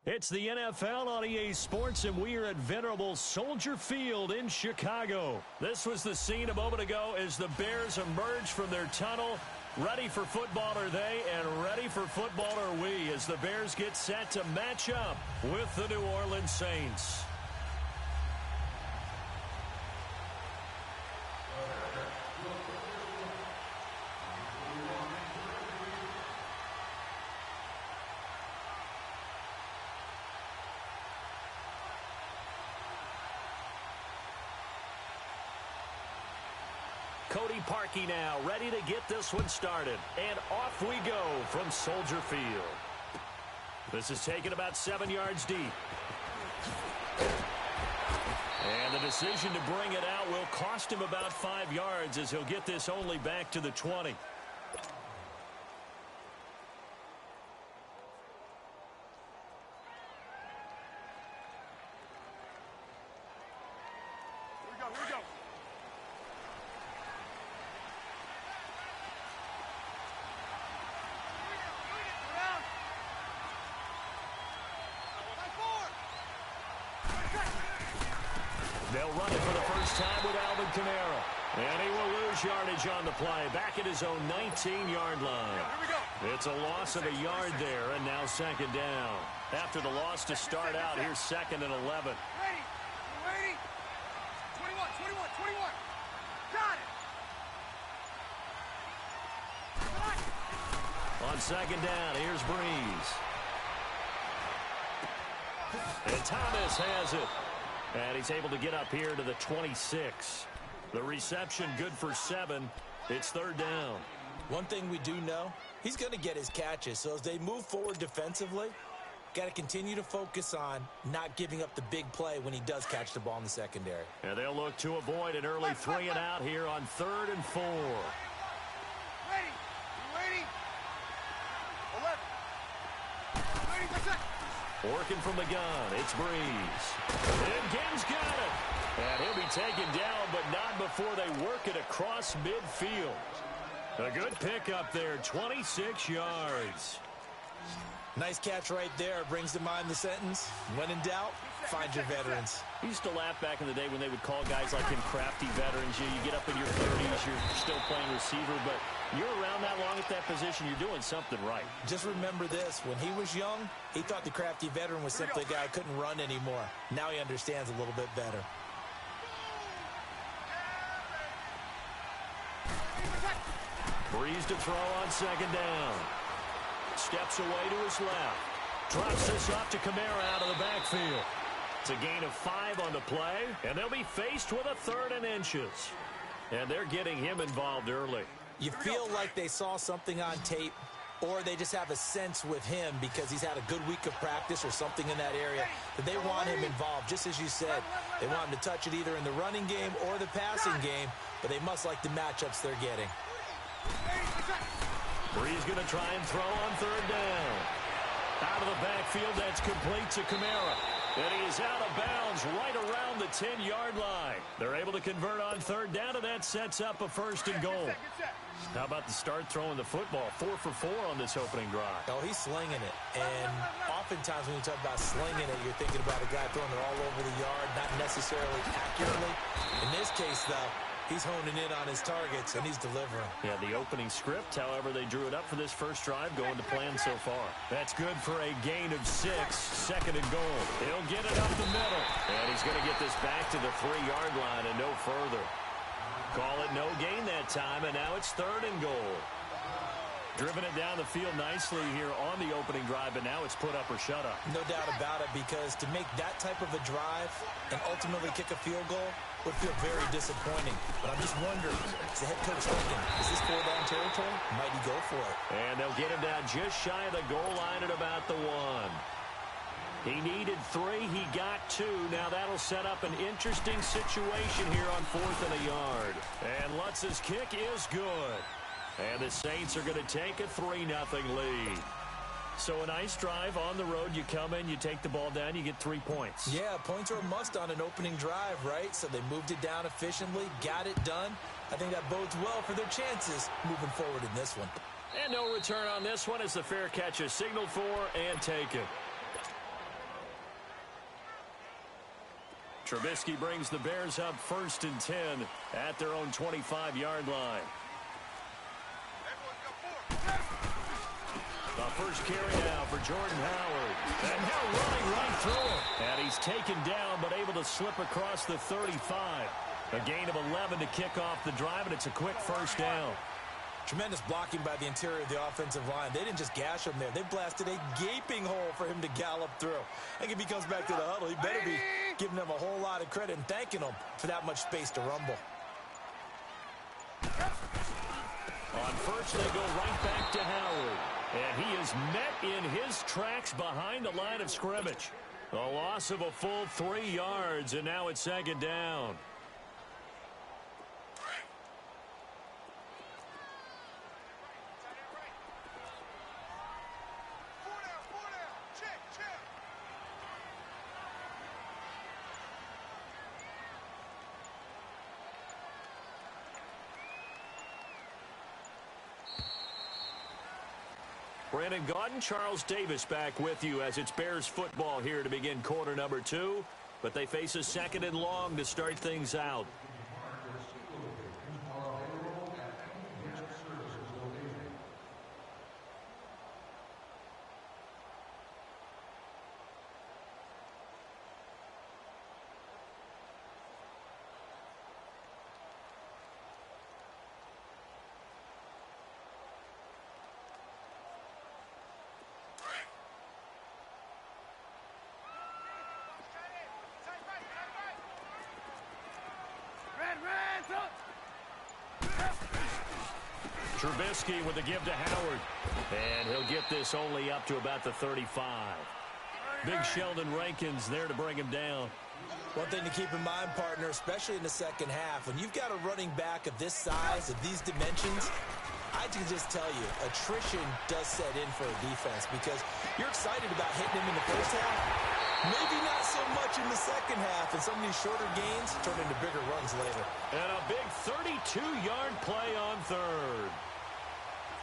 It's the NFL on EA Sports, and we are at venerable Soldier Field in Chicago. This was the scene a moment ago as the Bears emerged from their tunnel. Ready for football are they, and ready for football are we, as the Bears get set to match up with the New Orleans Saints. Cody Parkey now, ready to get this one started. And off we go from Soldier Field. This is taken about 7 yards deep. And the decision to bring it out will cost him about 5 yards, as he'll get this only back to the 20. They'll run it for the first time with Alvin Kamara. And he will lose yardage on the play, back at his own 19-yard line. It's a loss of a yard there, and now second down. After the loss to start out, here's second and 11. Ready? 21. Got it. On second down, here's Breeze. And Thomas has it. And he's able to get up here to the 26. The reception good for 7. It's third down. One thing we do know, he's going to get his catches. So as they move forward defensively, got to continue to focus on not giving up the big play when he does catch the ball in the secondary. And they'll look to avoid an early 3 and out here on 3rd and 4. Ready? 11. Ready, that's it. Working from the gun, it's Breeze. And Gaines got it. And he'll be taken down, but not before they work it across midfield. A good pickup there, 26 yards. Nice catch right there. Brings to mind the sentence, when in doubt, find your veterans. I used to laugh back in the day when they would call guys like him crafty veterans. You get up in your 30s, you're still playing receiver, but you're around that long at that position, you're doing something right. Just remember this, when he was young, he thought the crafty veteran was simply a guy who couldn't run anymore. Now he understands a little bit better. Breeze to throw on second down. Steps away to his left. Drops this off to Kamara out of the backfield. It's a gain of 5 on the play, and they'll be faced with a 3rd and inches. And they're getting him involved early. You feel like they saw something on tape, or they just have a sense with him because he's had a good week of practice or something in that area that they want him involved. Just as you said, they want him to touch it either in the running game or the passing game, but they must like the matchups they're getting. Breeze going to try and throw on 3rd down. Out of the backfield, that's complete to Kamara. And he is out of bounds right around the 10-yard line. They're able to convert on 3rd down, and that sets up a 1st and goal. How about the start throwing the football? 4 for 4 on this opening drive. Oh, he's slinging it. And oftentimes when you talk about slinging it, you're thinking about a guy throwing it all over the yard, not necessarily accurately. In this case, though, he's honing in on his targets, and he's delivering. Yeah, the opening script, however, they drew it up for this first drive, going to plan so far. That's good for a gain of 6, 2nd and goal. He'll get it up the middle, and he's going to get this back to the 3-yard line and no further. Call it no gain that time, and now it's 3rd and goal. Driven it down the field nicely here on the opening drive, but now it's put up or shut up. No doubt about it, because to make that type of a drive and ultimately kick a field goal would feel very disappointing. But I'm just wondering, is the head coach thinking, is this 4-down territory? Might he go for it? And they'll get him down just shy of the goal line at about the 1. He needed 3, he got 2. Now that'll set up an interesting situation here on 4th and a yard. And Lutz's kick is good. And the Saints are going to take a 3-0 lead. So a nice drive on the road. You come in, you take the ball down, you get 3 points. Yeah, points are a must on an opening drive, right? So they moved it down efficiently, got it done. I think that bodes well for their chances moving forward in this one. And no return on this one as the fair catch is signaled for and taken. Trubisky brings the Bears up 1st and 10 at their own 25-yard line. The first carry now for Jordan Howard. And now running right through him. And he's taken down but able to slip across the 35. A gain of 11 to kick off the drive, and it's a quick first down. Tremendous blocking by the interior of the offensive line. They didn't just gash him there. They blasted a gaping hole for him to gallop through. I think if he comes back to the huddle, he better be giving them a whole lot of credit and thanking them for that much space to rumble. On first, they go right back to Howard. And he is met in his tracks behind the line of scrimmage. A loss of a full 3 yards, and now it's 2nd down. Brandon Gaudin, Charles Davis back with you as it's Bears football here to begin quarter number 2. But they face a 2nd and long to start things out. Trubisky with a give to Howard. And he'll get this only up to about the 35. Big Sheldon Rankins there to bring him down. One thing to keep in mind, partner, especially in the second half, when you've got a running back of this size, of these dimensions, I can just tell you, attrition does set in for a defense because you're excited about hitting him in the first half. Maybe not so much in the second half, and some of these shorter gains turn into bigger runs later. And a big 32-yard play on third.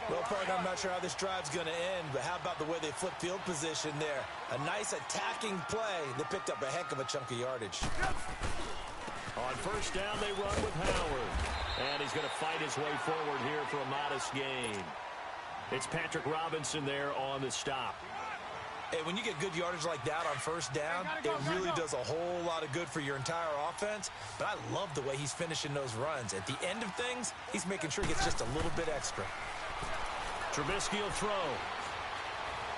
Well, partner, I'm not sure how this drive's going to end, but how about the way they flip field position there? A nice attacking play. They picked up a heck of a chunk of yardage. On first down, they run with Howard. And he's going to fight his way forward here for a modest gain. It's Patrick Robinson there on the stop. Hey, when you get good yardage like that on first down, it really does a whole lot of good for your entire offense. But I love the way he's finishing those runs. At the end of things, he's making sure he gets just a little bit extra. Trubisky will throw.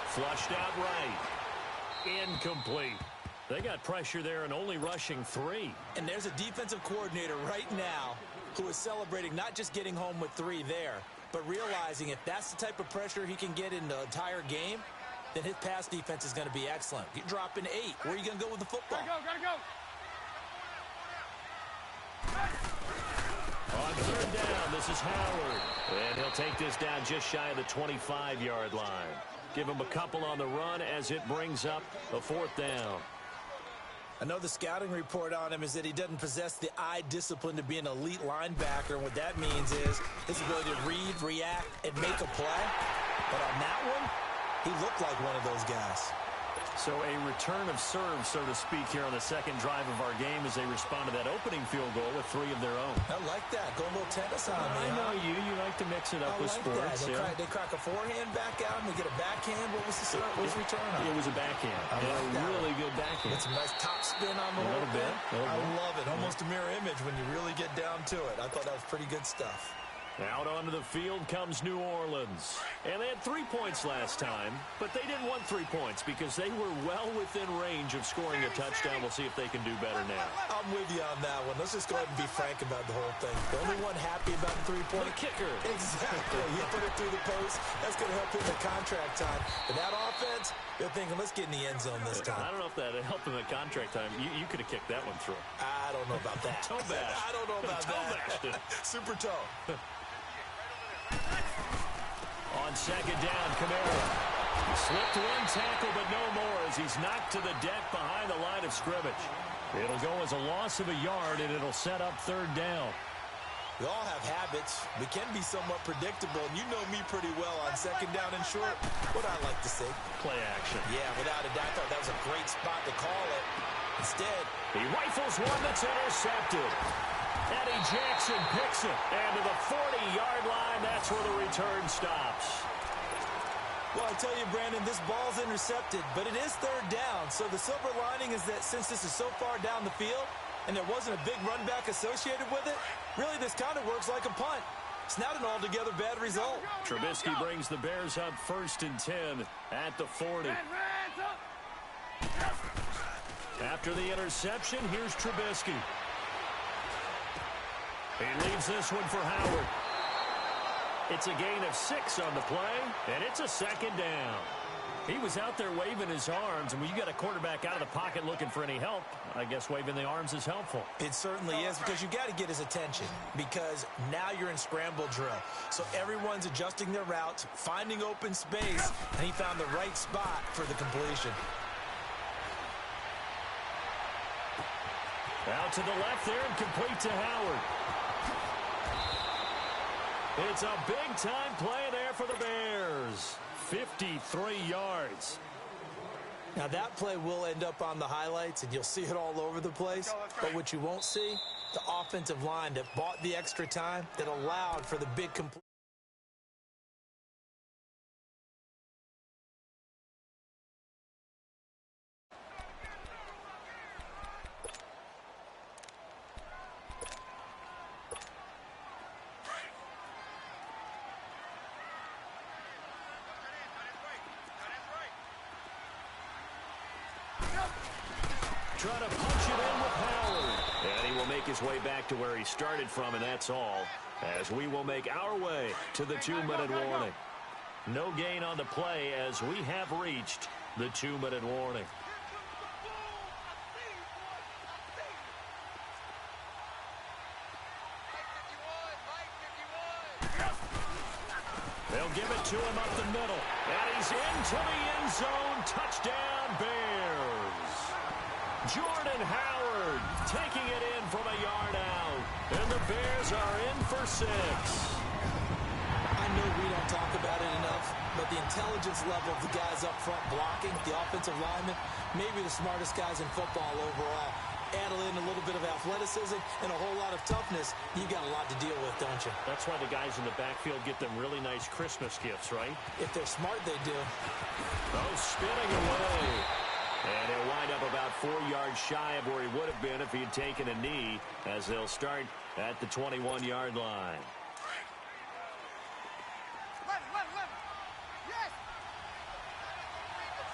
Flushed out right. Incomplete. They got pressure there and only rushing 3. And there's a defensive coordinator right now who is celebrating not just getting home with 3 there, but realizing if that's the type of pressure he can get in the entire game, then his pass defense is going to be excellent. You're dropping 8. Where are you going to go with the football? Gotta go. On third down, this is Howard. And he'll take this down just shy of the 25-yard line. Give him a couple on the run as it brings up a 4th down. I know the scouting report on him is that he doesn't possess the eye discipline to be an elite linebacker. And what that means is his ability to read, react, and make a play. But on that one, he looked like one of those guys. So a return of serve, so to speak, here on the second drive of our game as they respond to that opening field goal with 3 of their own. I like that. Go a little tennis on me. I know you. You like to mix it up with sports. They crack a forehand back out and they get a backhand. What was the return on? It was a backhand. A really good backhand. It's a nice top spin on the whole bit. I love it. Almost a mirror image when you really get down to it. I thought that was pretty good stuff. Out onto the field comes New Orleans. And they had 3 points last time, but they didn't want 3 points because they were well within range of scoring a touchdown. We'll see if they can do better now. I'm with you on that one. Let's just go ahead and be frank about the whole thing. The only one happy about the 3-point. The kicker. Exactly. He put it through the post. That's going to help him in contract time. But that offense, they're thinking, let's get in the end zone this time. I don't know if that helped him at contract time. You could have kicked that one through. I don't know about that. Toe bash. I don't know about that. Super toe. On second down, Kamara slipped 1 tackle, but no more as he's knocked to the deck behind the line of scrimmage. It'll go as a loss of a yard, and it'll set up 3rd down. We all have habits. We can be somewhat predictable, and you know me pretty well on second down and short. What I like to say. Play action. Yeah, without a doubt. I thought that was a great spot to call it. instead. He rifles one that's intercepted. Eddie Jackson picks it. And to the 40-yard line, that's where the return stops. Well, I tell you, Brandon, this ball's intercepted, but it is third down. So the silver lining is that since this is so far down the field and there wasn't a big run back associated with it, really this kind of works like a punt. It's not an altogether bad result. Trubisky brings the Bears up 1st and 10 at the 40. After the interception, here's Trubisky. He leaves this one for Howard. It's a gain of 6 on the play, and it's a 2nd down. He was out there waving his arms, and when you got a quarterback out of the pocket looking for any help, I guess waving the arms is helpful. It certainly is, because you got to get his attention, because now you're in scramble drill. So everyone's adjusting their routes, finding open space, and he found the right spot for the completion. Out to the left there and complete to Howard. It's a big-time play there for the Bears. 53 yards. Now, that play will end up on the highlights, and you'll see it all over the place. But what you won't see, the offensive line that bought the extra time, that allowed for the big completion. Trying to punch it in with Howard. And he will make his way back to where he started from, and that's all, as we will make our way to the 2-minute warning. No gain on the play as we have reached the 2-minute warning. They'll give it to him up the middle. And he's into the end zone. Touchdown, Bears. Jordan Howard taking it in from a yard out. And the Bears are in for 6. I know we don't talk about it enough, but the intelligence level of the guys up front blocking, the offensive linemen, maybe the smartest guys in football overall. Add in a little bit of athleticism and a whole lot of toughness, you got a lot to deal with, don't you? That's why the guys in the backfield get them really nice Christmas gifts, right? If they're smart, they do. Oh, spinning away. And he'll wind up about 4 yards shy of where he would have been if he had taken a knee, as they'll start at the 21-yard line. Yes!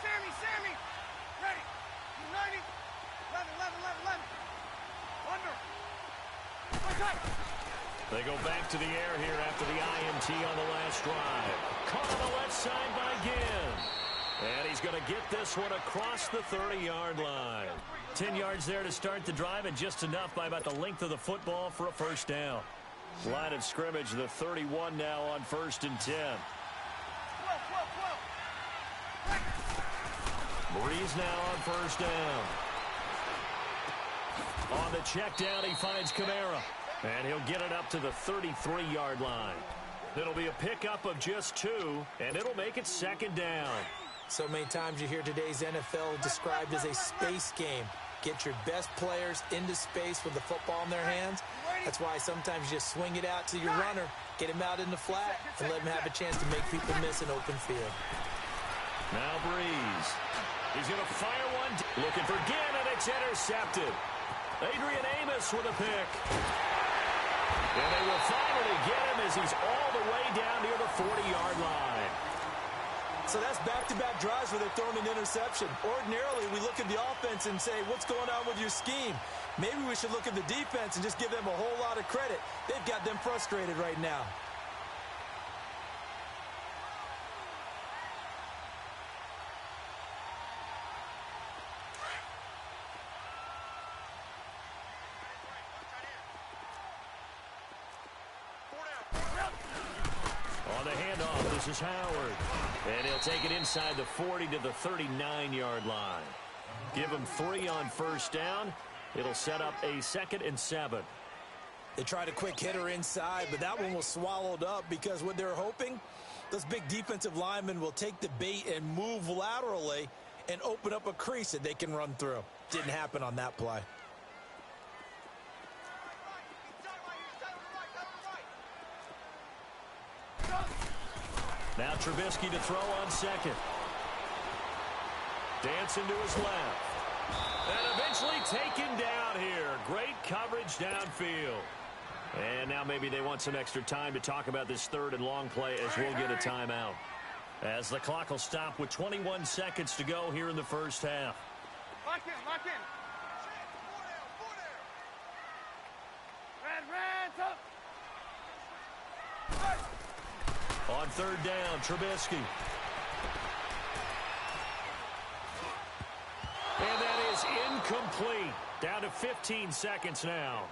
Sammy! Ready! 90! 11. Under! They go back to the air here after the INT on the last drive. Caught on the left side by Ginn. And he's going to get this one across the 30-yard line. 10 yards there to start the drive, and just enough by about the length of the football for a first down. Line of scrimmage, the 31 now on 1st and 10. Breeze now on 1st down. On the check down, he finds Kamara. And he'll get it up to the 33-yard line. It'll be a pickup of just 2, and it'll make it 2nd down. So many times you hear today's NFL described as a space game. Get your best players into space with the football in their hands. That's why sometimes you just swing it out to your runner, get him out in the flat, and let him have a chance to make people miss an open field. Now Breeze. He's going to fire one. Looking for Ginn, and it's intercepted. Adrian Amos with a pick. And they will finally get him as he's all the way down near the 40-yard line. So that's back-to-back drives where they're throwing an interception. Ordinarily, we look at the offense and say, what's going on with your scheme? Maybe we should look at the defense and just give them a whole lot of credit. They've got them frustrated right now. On the handoff, this is Howard. And he'll take it inside the 40 to the 39-yard line. Give him 3 on 1st down. It'll set up a 2nd and 7. They tried a quick hitter inside, but that one was swallowed up because what they're hoping, those big defensive linemen will take the bait and move laterally and open up a crease that they can run through. Didn't happen on that play. Now Trubisky to throw on second. Dancing to his left. And eventually taken down here. Great coverage downfield. And now maybe they want some extra time to talk about this third and long play as we'll get a timeout. As the clock will stop with 21 seconds to go here in the first half. Lock in, lock in. Red, up. On third down, Trubisky. And that is incomplete. Down to 15 seconds now.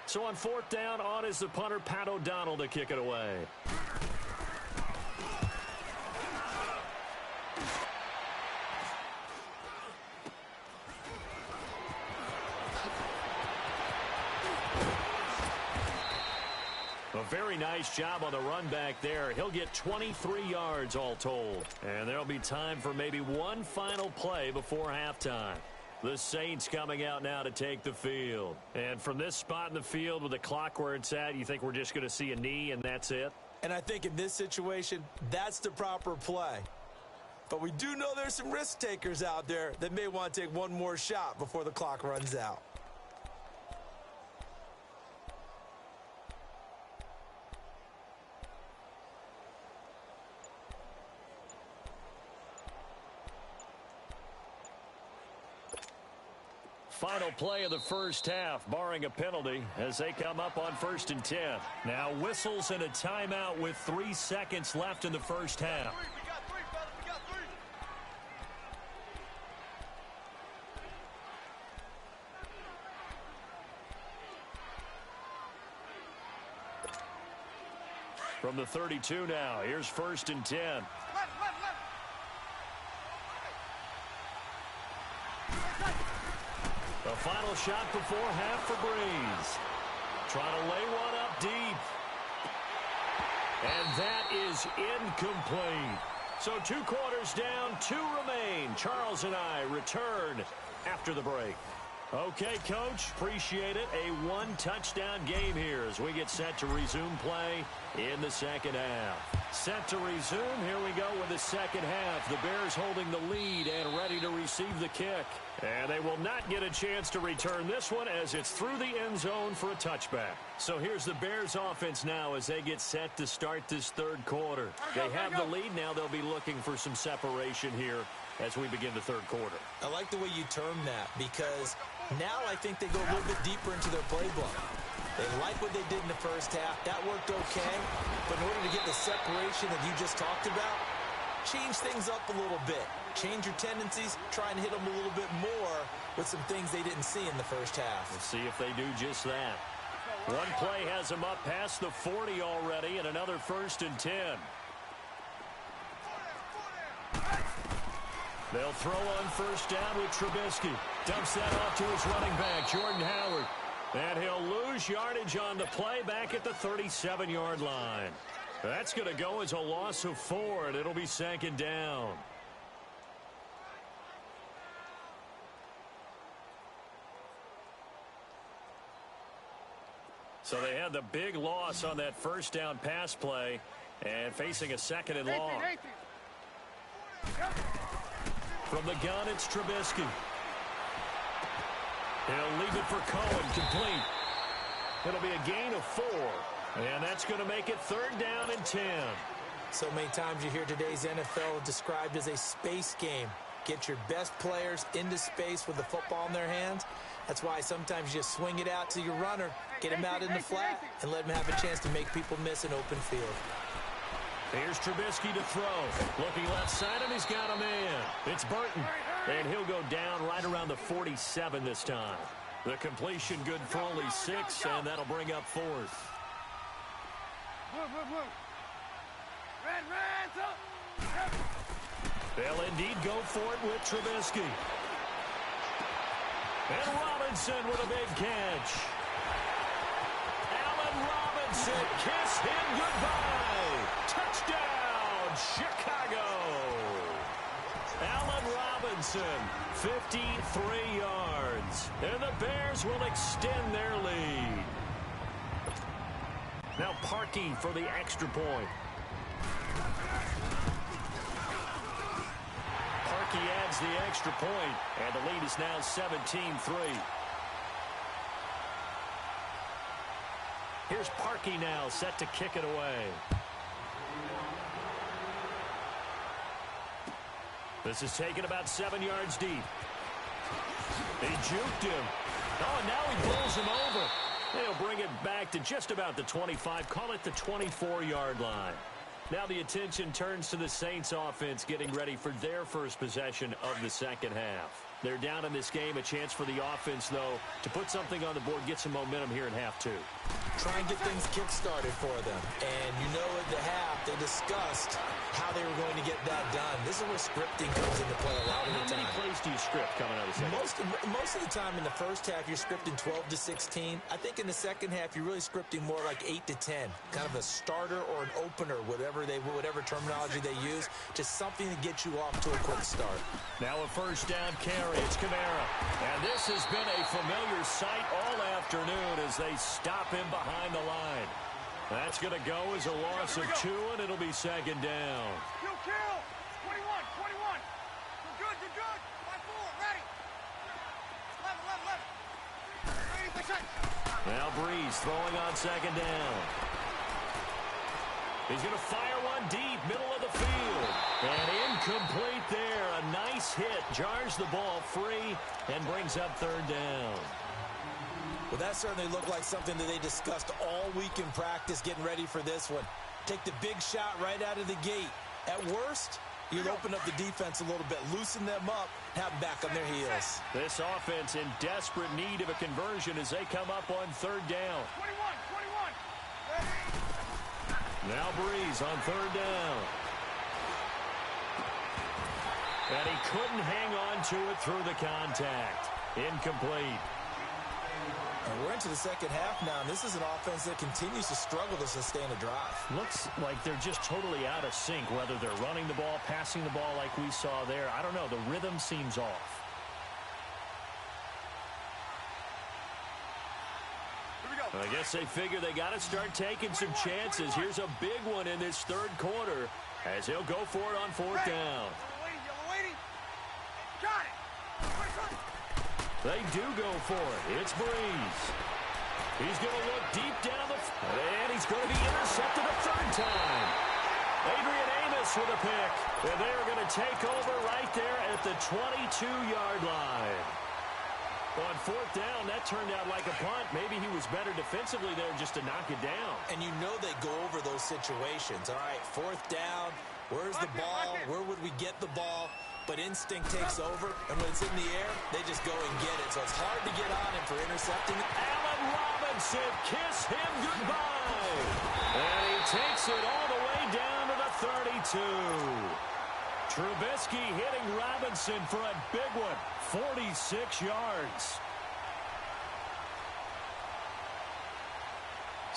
So on fourth down, on is the punter, Pat O'Donnell, to kick it away. A very nice job on the run back there. He'll get 23 yards all told. And there'll be time for maybe one final play before halftime. The Saints coming out now to take the field. And from this spot in the field with the clock where it's at, you think we're just going to see a knee and that's it? And I think in this situation, that's the proper play. But we do know there's some risk takers out there that may want to take one more shot before the clock runs out. Final play of the first half, barring a penalty, as they come up on 1st and 10. Now whistles and a timeout with 3 seconds left in the first half. We got three, fellas. We got three. From the 32 now, here's 1st and 10. Left. The final shot before half for Breeze. Trying to lay one up deep. And that is incomplete. So 2 quarters down, 2 remain. Charles and I return after the break. Okay, Coach, appreciate it. A 1-touchdown game here as we get set to resume play in the second half. Set to resume. Here we go with the second half. The Bears holding the lead and ready to receive the kick. And they will not get a chance to return this one as it's through the end zone for a touchback. So here's the Bears offense now as they get set to start this third quarter. They have the lead. Now they'll be looking for some separation here as we begin the third quarter. I like the way you term that because now I think they go a little bit deeper into their playbook. They like what they did in the first half. That worked okay. But in order to get the separation that you just talked about, change things up a little bit. Change your tendencies. Try and hit them a little bit more with some things they didn't see in the first half. Let's see if they do just that. One play has them up past the 40 already and another 1st and 10. They'll throw on 1st down with Trubisky. Dumps that off to his running back, Jordan Howard. And he'll lose yardage on the play back at the 37-yard line. That's going to go as a loss of 4, and it'll be 2nd down. So they had the big loss on that 1st down pass play and facing a 2nd and long. From the gun, it's Trubisky. He'll leave it for Cohen, complete. It'll be a gain of 4, and that's going to make it 3rd down and 10. So many times you hear today's NFL described as a space game. Get your best players into space with the football in their hands. That's why sometimes you just swing it out to your runner, get him out in the flat, and let him have a chance to make people miss an open field. Here's Trubisky to throw. Looking left side, and he's got a man. It's Burton, and he'll go down right around the 47 this time. The completion good for only 6, and that'll bring up 4th. They'll indeed go for it with Trubisky. And Robinson with a big catch. Allen Robinson, kiss him goodbye. Touchdown, Robinson, 53 yards. And the Bears will extend their lead. Now Parkey for the extra point. Parkey adds the extra point, and the lead is now 17-3. Here's Parkey now, set to kick it away. This is taken about 7 yards deep. He juked him. Oh, and now he bowls him over. They'll bring it back to just about the 25, call it the 24-yard line. Now the attention turns to the Saints offense getting ready for their first possession of the second half. They're down in this game, a chance for the offense, though, to put something on the board, get some momentum here in half two. Try and get things kick-started for them. And you know at the half, they discussed how they were going to get that done. This is where scripting comes into play a lot of the time. How many plays do you script coming out of the second? Most of the time in the first half, you're scripting 12 to 16. I think in the second half, you're really scripting more like 8 to 10. Kind of a starter or an opener, whatever terminology they use, just something to get you off to a quick start. Now a first down carry. It's Kamara. And this has been a familiar sight all afternoon as they stop him behind the line. That's going to go as a loss of 2, and it'll be second down. Kill. 21. You're good. 5-4, ready. 11. Now Breeze throwing on second down. He's going to fire one deep, middle of the field. And incomplete there. A nice hit. Jars the ball free and brings up third down. Well, that certainly looked like something that they discussed all week in practice getting ready for this one. Take the big shot right out of the gate. At worst, you'll open up the defense a little bit, loosen them up, have them back on their heels. This offense in desperate need of a conversion as they come up on third down. 21. Now Breeze on third down. And he couldn't hang on to it through the contact. Incomplete. And we're into the second half now, and this is an offense that continues to struggle to sustain a drive. Looks like they're just totally out of sync, whether they're running the ball, passing the ball like we saw there. I don't know. The rhythm seems off. I guess they figure they got to start taking some chances. Here's a big one in this third quarter as he'll go for it on fourth down. Yellow waiting. Got it. They do go for it. It's Breeze. He's going to look deep down the field, and he's going to be intercepted a third time. Adrian Amos with a pick, and they're going to take over right there at the 22-yard line. On fourth down, that turned out like a punt. Maybe he was better defensively there just to knock it down. And you know they go over those situations. All right, fourth down, where's the ball? Where would we get the ball? But instinct takes over, and when it's in the air, they just go and get it. So it's hard to get on him for intercepting it. Allen Robinson, kiss him goodbye. And he takes it all the way down to the 32. Trubisky hitting Robinson for a big one, 46 yards.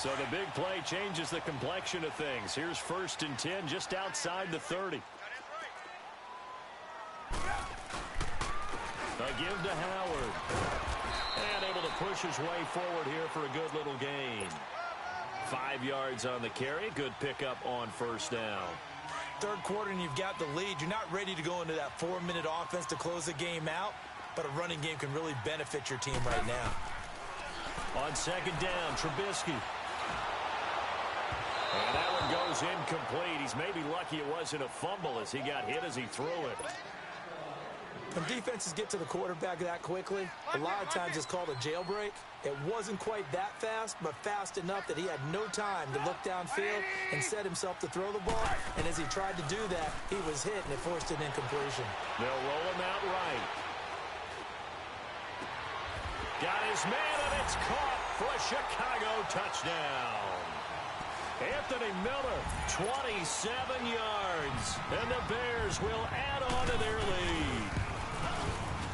So the big play changes the complexion of things. Here's 1st and 10 just outside the 30. A give to Howard. And able to push his way forward here for a good little gain. 5 yards on the carry. Good pickup on first down. Third quarter and you've got the lead. You're not ready to go into that 4-minute offense to close the game out, but a running game can really benefit your team right now. On second down, Trubisky. And that one goes incomplete. He's maybe lucky it wasn't a fumble as he got hit as he threw it. When defenses get to the quarterback that quickly, a lot of times it's called a jailbreak. It wasn't quite that fast, but fast enough that he had no time to look downfield and set himself to throw the ball. And as he tried to do that, he was hit, and it forced an incompletion. They'll roll him out right. Got his man, and it's caught for a Chicago touchdown. Anthony Miller, 27 yards, and the Bears will add on to their lead.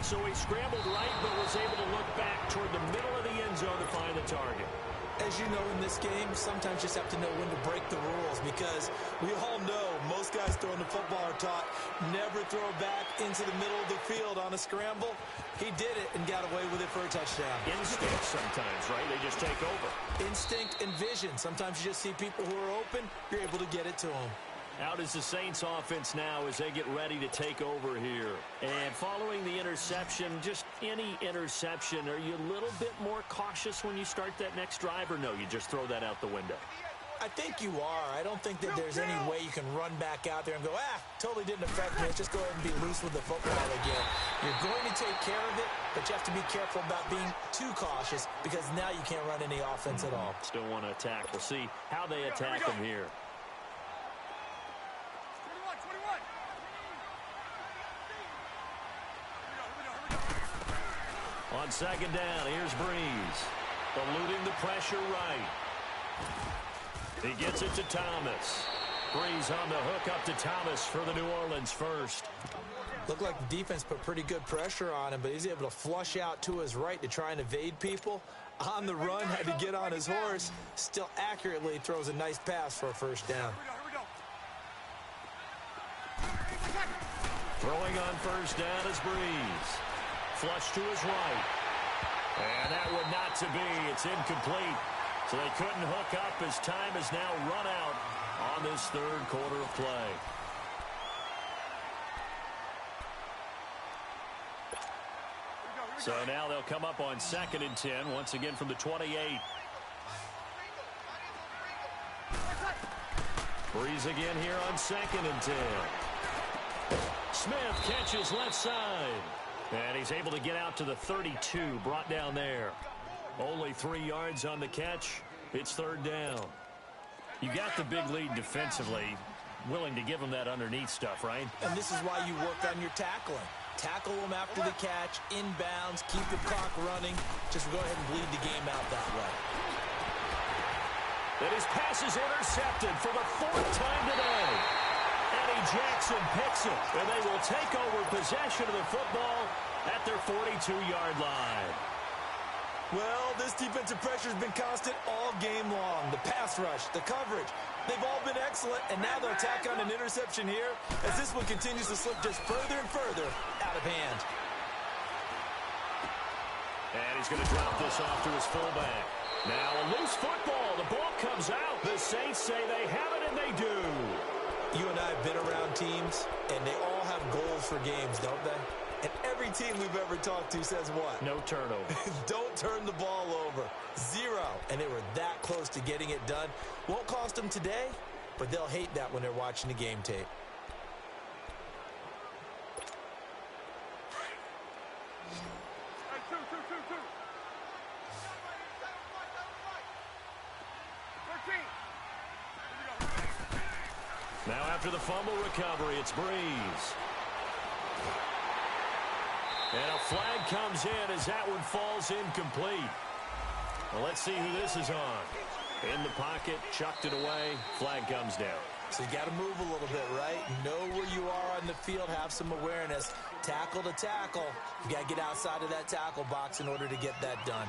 So he scrambled right, but was able to look back toward the middle of the end zone to find the target. As you know, in this game, sometimes you just have to know when to break the rules, because we all know most guys throwing the football are taught never throw back into the middle of the field on a scramble. He did it and got away with it for a touchdown. Instinct sometimes, right? They just take over. Instinct and vision. Sometimes you just see people who are open, you're able to get it to them. Out is the Saints offense now as they get ready to take over here. And following the interception, just any interception, are you a little bit more cautious when you start that next drive, or no, you just throw that out the window? I think you are. I don't think that there's any way you can run back out there and go, totally didn't affect me. Let's just go ahead and be loose with the football again. You're going to take care of it, but you have to be careful about being too cautious, because now you can't run any offense at all. Still want to attack. We'll see how they attack him here. On second down, here's Breeze. Eluding the pressure right. He gets it to Thomas. Breeze on the hook up to Thomas for the New Orleans first. Looked like the defense put pretty good pressure on him, but he's able to flush out to his right to try and evade people. On the run, had to get on his horse. Still accurately throws a nice pass for a first down. Throwing on first down is Breeze. Flush to his right. And that would not to be. It's incomplete. So they couldn't hook up as time has now run out on this third quarter of play. So now they'll come up on 2nd and 10, once again from the 28. Breeze again here on 2nd and 10. Smith catches left side. And he's able to get out to the 32, brought down there. Only 3 yards on the catch. It's third down. You got the big lead defensively. Willing to give him that underneath stuff, right? And this is why you work on your tackling. Tackle them after the catch, inbounds, keep the clock running. Just go ahead and bleed the game out that way. And his pass is intercepted for the 4th time today. Eddie Jackson picks it, and they will take over possession of the football at their 42-yard line. Well, this defensive pressure has been constant all game long. The pass rush, the coverage, they've all been excellent, and now they'll tack on an interception here as this one continues to slip just further and further out of hand. And he's going to drop this off to his fullback. Now a loose football. The ball comes out. The Saints say they have it, and they do. You and I have been around teams, and they all have goals for games, don't they? And every team we've ever talked to says what? No turnover. Don't turn the ball over. 0. And they were that close to getting it done. Won't cost them today, but they'll hate that when they're watching the game tape. Now after the fumble recovery, it's Breeze. And a flag comes in as that one falls incomplete. Well, let's see who this is on. In the pocket, chucked it away, flag comes down. So you got to move a little bit, right? Know where you are on the field, have some awareness. Tackle to tackle. You got to get outside of that tackle box in order to get that done.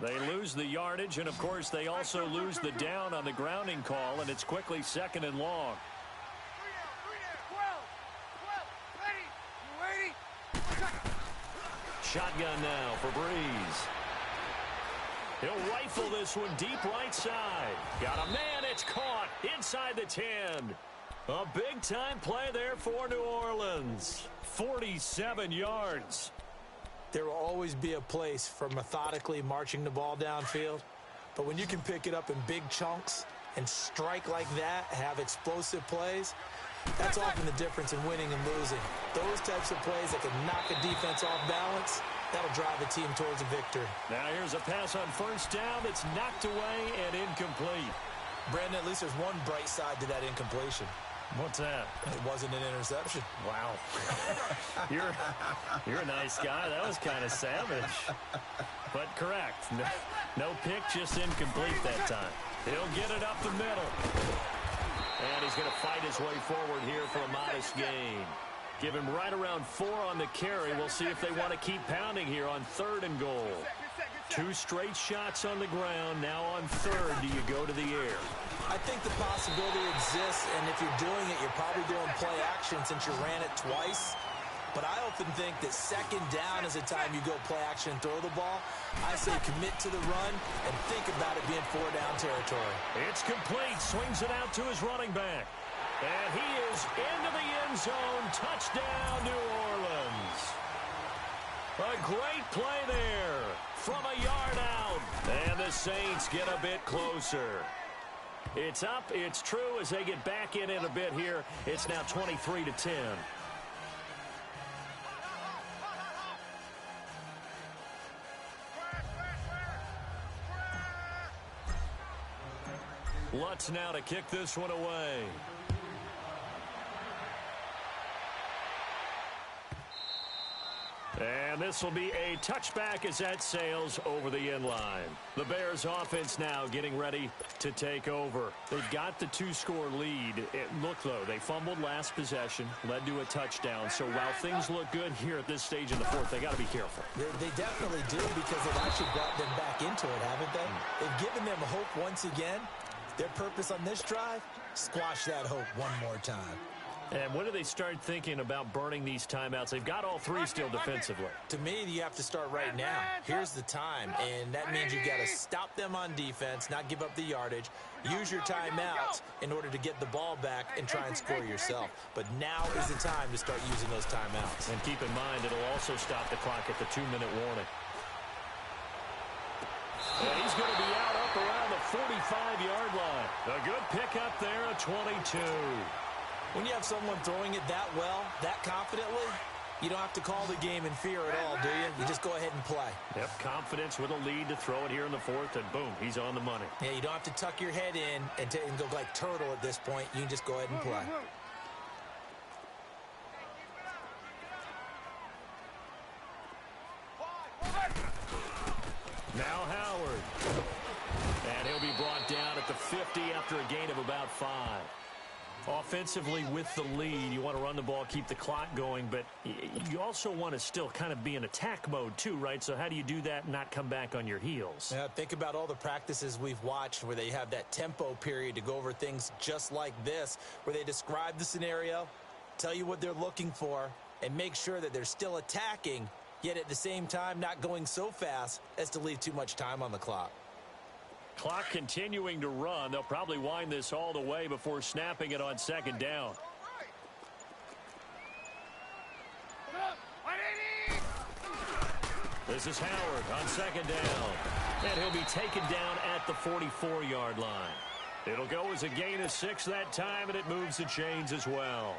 They lose the yardage, and, of course, they also lose the down on the grounding call, and it's quickly 2nd and long. Shotgun now for Breeze. He'll rifle this one deep right side. Got a man, it's caught inside the 10. A big-time play there for New Orleans. 47 yards. There will always be a place for methodically marching the ball downfield. But when you can pick it up in big chunks and strike like that, have explosive plays, that's often the difference in winning and losing. Those types of plays that can knock a defense off balance, that'll drive a team towards a victory. Now here's a pass on first down that's knocked away and incomplete. Brandon, at least there's one bright side to that incompletion. What's that? It wasn't an interception. Wow. You're a nice guy. That was kind of savage. But correct. No pick, just incomplete that time. He'll get it up the middle. And he's going to fight his way forward here for a modest gain. Give him right around 4 on the carry. We'll see if they want to keep pounding here on 3rd and goal. 2 straight shots on the ground. Now on 3rd, do you go to the air? I think the possibility exists, and if you're doing it, you're probably doing play action since you ran it twice. But I often think that 2nd down is the time you go play action and throw the ball. I say commit to the run and think about it being 4-down territory. It's complete. Swings it out to his running back. And he is into the end zone. Touchdown, New Orleans. A great play there from a yard out. And the Saints get a bit closer. It's up. It's true as they get back in a bit here. It's now 23-10. Lutz now to kick this one away. And this will be a touchback as that sails over the end line. The Bears offense now getting ready to take over. They've got the 2-score lead. It looked, though, they fumbled last possession, led to a touchdown. So while things look good here at this stage in the 4th, they got to be careful. They definitely do, because they've actually brought them back into it, haven't they? They've given them hope once again. Their purpose on this drive, squash that hope one more time. And when do they start thinking about burning these timeouts? They've got all 3 still defensively. To me, you have to start right now. Here's the time, and that means you've got to stop them on defense, not give up the yardage, use your timeouts in order to get the ball back and try and score yourself. But now is the time to start using those timeouts. And keep in mind, it'll also stop the clock at the 2-minute warning. And he's going to be out up around the 45-yard line. A good pickup there, a 22. When you have someone throwing it that well, that confidently, you don't have to call the game in fear at all, do you? You just go ahead and play. Yep, confidence with a lead to throw it here in the 4th, and boom, he's on the money. Yeah, you don't have to tuck your head in and go like turtle at this point. You can just go ahead and play. Now Howard. And he'll be brought down at the 50 after a gain of about 5. Offensively with the lead, you want to run the ball, keep the clock going, but you also want to still kind of be in attack mode too, right? So how do you do that and not come back on your heels? Yeah, think about all the practices we've watched where they have that tempo period to go over things just like this, where they describe the scenario, tell you what they're looking for, and make sure that they're still attacking, yet at the same time not going so fast as to leave too much time on the clock. Clock continuing to run. They'll probably wind this all the way before snapping it on 2nd down. This is Howard on 2nd down. And he'll be taken down at the 44-yard line. It'll go as a gain of 6 that time, and it moves the chains as well.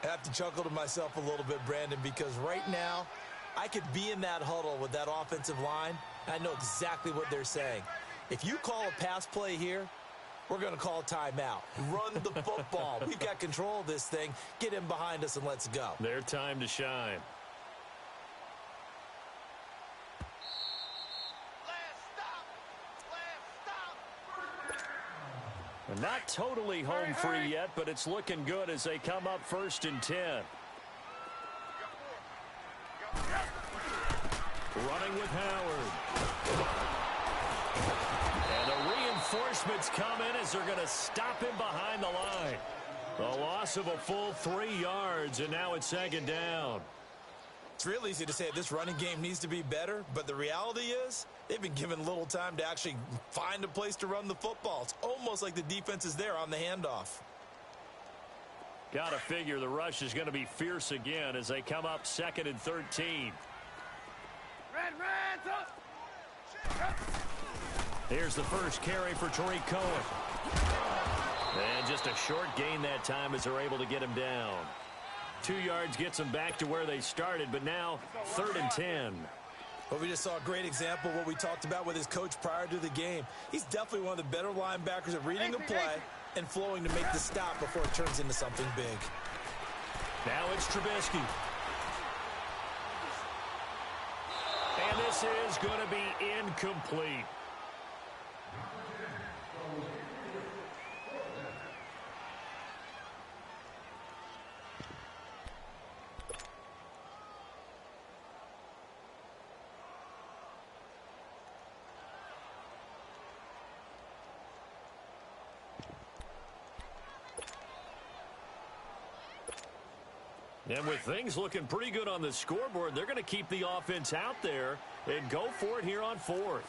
I have to chuckle to myself a little bit, Brandon, because right now I could be in that huddle with that offensive line, and I know exactly what they're saying. If you call a pass play here, we're going to call a timeout. Run the football. We've got control of this thing. Get him behind us and let's go. Their time to shine. Not totally home free yet, but it's looking good as they come up 1st and 10. Running with Howard. And the reinforcements come in as they're going to stop him behind the line. A loss of a full 3 yards, and now it's 2nd down. It's real easy to say this running game needs to be better, but the reality is they've been given little time to actually find a place to run the football. It's almost like the defense is there on the handoff. Got to figure the rush is going to be fierce again as they come up 2nd and 13. Here's the first carry for Tariq Cohen. And just a short gain that time as they're able to get him down. 2 yards gets them back to where they started, but now 3rd and 10. Well, we just saw a great example of what we talked about with his coach prior to the game. He's definitely one of the better linebackers at reading a play and flowing to make the stop before it turns into something big. Now it's Trubisky. And this is going to be incomplete. And with things looking pretty good on the scoreboard, they're going to keep the offense out there and go for it here on fourth.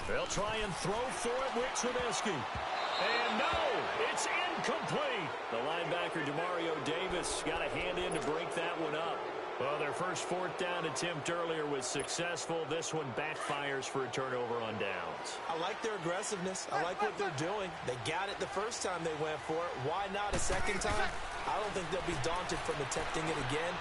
They'll try and throw for it with Trubisky. And no, it's incomplete. The linebacker, Demario Davis, got a hand in to break that one up. Well, their first fourth down attempt earlier was successful. This one backfires for a turnover on downs. I like their aggressiveness. I like what they're doing. They got it the first time they went for it. Why not a second time? I don't think they'll be daunted from attempting it again.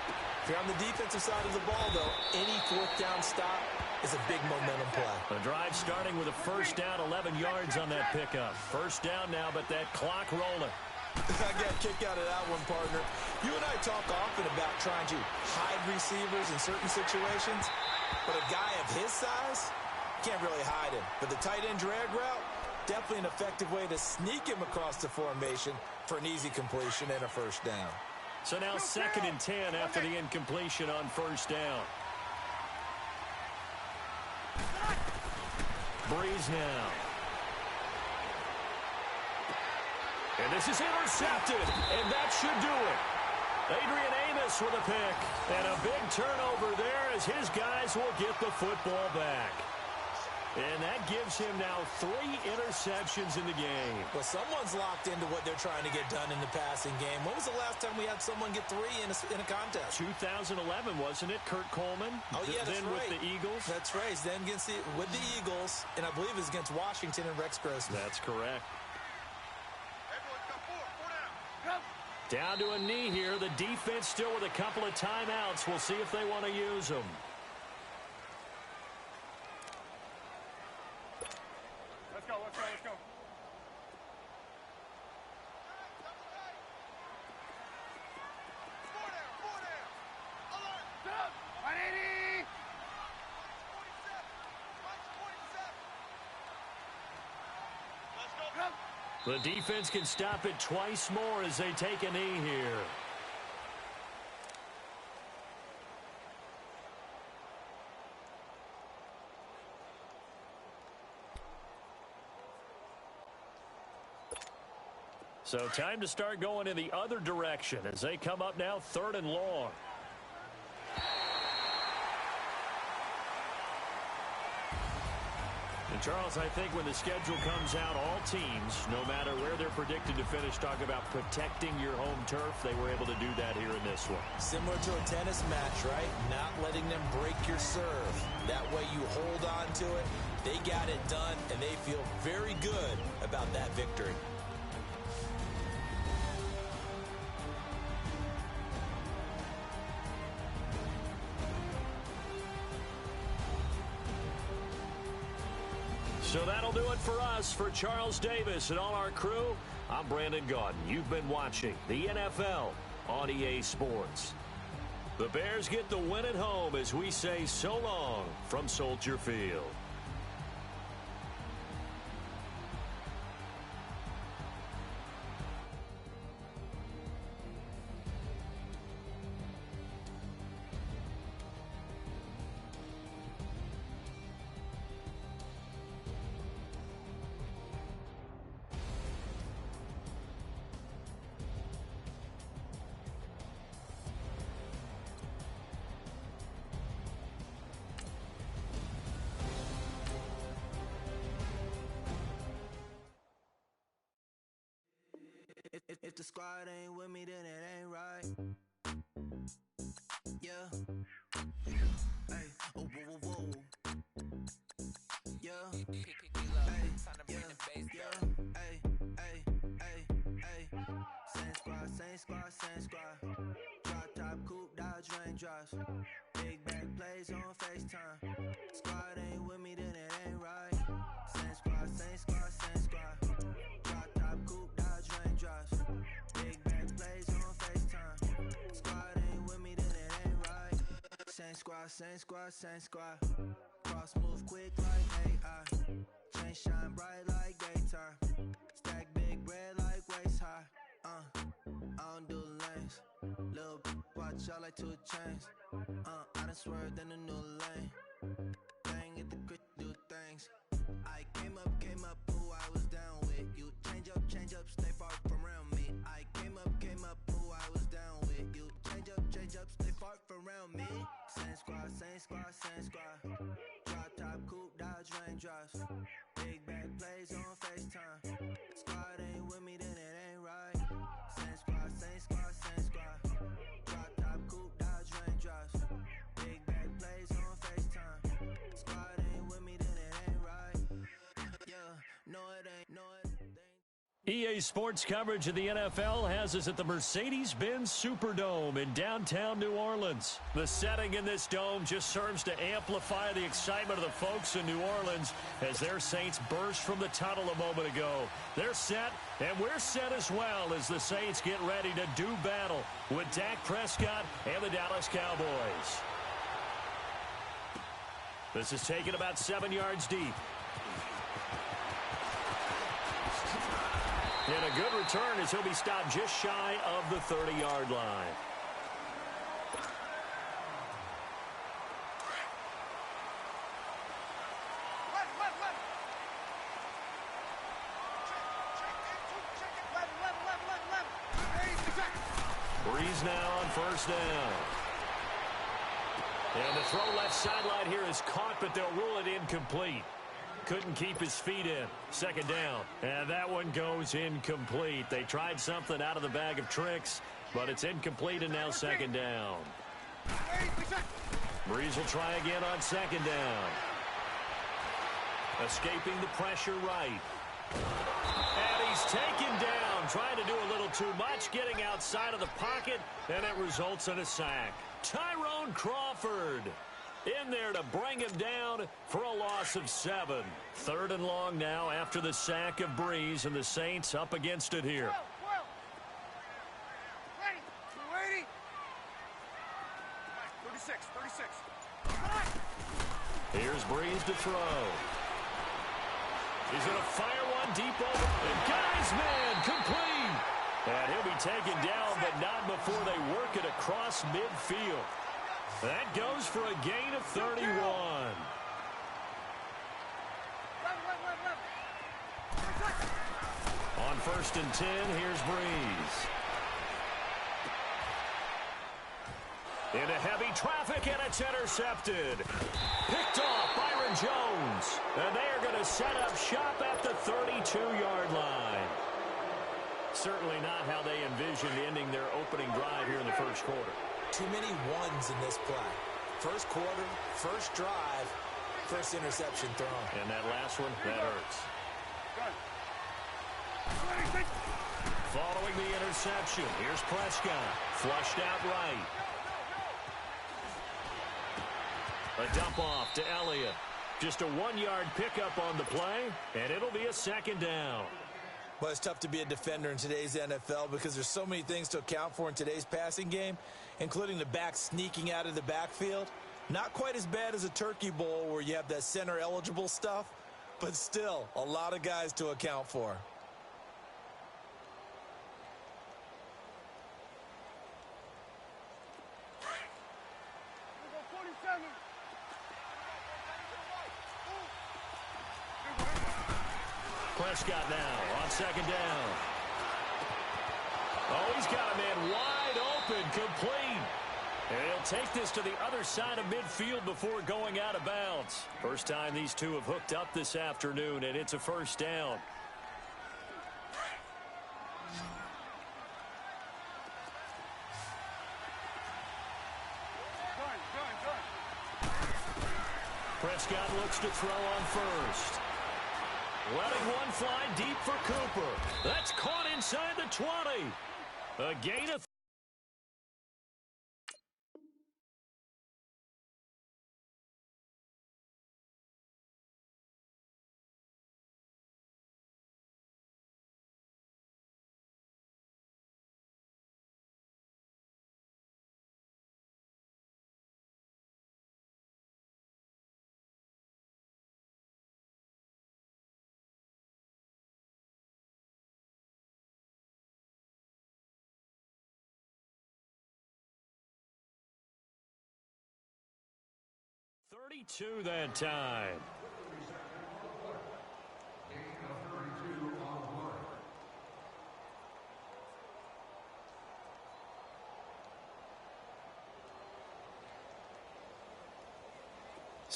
If you're on the defensive side of the ball, though, any fourth down stop is a big momentum play. The drive starting with a first down, 11 yards on that pickup. First down now, but that clock rolling. I got a kick out of that one, partner. You and I talk often about trying to hide receivers in certain situations, but a guy of his size can't really hide him. But the tight end drag route, definitely an effective way to sneak him across the formation for an easy completion and a first down. So now 2nd and 10 after the incompletion on first down. Breeze now. And this is intercepted, and that should do it. Adrian Amos with a pick, and a big turnover there as his guys will get the football back. And that gives him now 3 interceptions in the game. Well, someone's locked into what they're trying to get done in the passing game. When was the last time we had someone get 3 in a contest? 2011, wasn't it? Kurt Coleman? Oh, yeah, that's then right. with the Eagles? That's right. Then with the Eagles, and I believe it's against Washington and Rex Grossman. That's correct. Down to a knee here. The defense still with a couple of timeouts. We'll see if they want to use them. Let's go, let's go, let's go. Four down. Alert. 180. Let's go. The defense can stop it twice more as they take a knee here. So time to start going in the other direction as they come up now 3rd and long. And Charles, I think when the schedule comes out, all teams, no matter where they're predicted to finish, talk about protecting your home turf. They were able to do that here in this one. Similar to a tennis match, right? Not letting them break your serve. That way you hold on to it. They got it done, and they feel very good about that victory. So that'll do it for us. For Charles Davis and all our crew, I'm Brandon Gaudin. You've been watching the NFL on EA Sports. The Bears get the win at home as we say so long from Soldier Field. If the squad ain't with me, then it ain't right. Yeah. Hey, oh, whoa, whoa, whoa. Yeah. Hey, yeah. Hey, hey, hey, hey. Same squad, same squad, same squad. Drop top, coupe, Dodge raindrops. Big back plays on FaceTime. Squad ain't with me, then it ain't right. Same squad, same squad, same squad. Drop top, coupe, Dodge raindrops. Big back plays on FaceTime. Squad ain't with me, then it ain't right. Same squad, same squad, same squad. Cross move quick like AI. Chain shine bright like daytime. Stack big bread like waist high. I don't do lanes. Lil' watch out like 2 chains. I done swerved in a new lane. Bang at the grit, do things. I came up, who I was down with. You raindrops. Big back plays on FaceTime. Squad ain't with me, then it ain't right. Same squad, same squad, same squad. Drop top, coupe, dodge raindrops. Big back plays on FaceTime. Squad ain't with me, then it ain't right. Yeah, no it ain't, no it ain't. EA Sports coverage of the NFL has us at the Mercedes-Benz Superdome in downtown New Orleans. The setting in this dome just serves to amplify the excitement of the folks in New Orleans as their Saints burst from the tunnel a moment ago. They're set, and we're set as well as the Saints get ready to do battle with Dak Prescott and the Dallas Cowboys. This is taken about 7 yards deep. And a good return as he'll be stopped just shy of the 30-yard line. Breeze now on first down. And the throw left sideline here is caught, but they'll rule it incomplete. Couldn't keep his feet in. Second down. And that one goes incomplete. They tried something out of the bag of tricks, but it's incomplete and now second down. Breeze will try again on second down. Escaping the pressure right. And he's taken down, trying to do a little too much, getting outside of the pocket, and it results in a sack. Tyrone Crawford in there to bring him down for a loss of 7. Third and long now after the sack of Breeze, and the Saints up against it here. Ready. 36. Here's Breeze to throw. He's going to fire one deep over. And guy's man, complete. And he'll be taken down, but not before they work it across midfield. That goes for a gain of 31. On first and 10, here's Breeze. Into heavy traffic, and it's intercepted. Picked off Byron Jones. And they are going to set up shop at the 32-yard line. Certainly not how they envisioned ending their opening drive here in the first quarter. Too many ones in this play. First quarter, first drive, first interception thrown. And that last one, that hurts. Following the interception, here's Prescott. Flushed out right. A dump off to Elliott. Just a 1-yard pickup on the play, and it'll be a second down. Well, it's tough to be a defender in today's NFL because there's so many things to account for in today's passing game, including the back sneaking out of the backfield. Not quite as bad as a turkey bowl where you have that center-eligible stuff, but still a lot of guys to account for. Prescott now on second down. Oh, he's got a man wide open, complete. And he'll take this to the other side of midfield before going out of bounds. First time these two have hooked up this afternoon, and it's a first down. Prescott looks to throw on first. Letting one fly deep for Cooper. That's caught inside the 20. A gain of... .32 that time.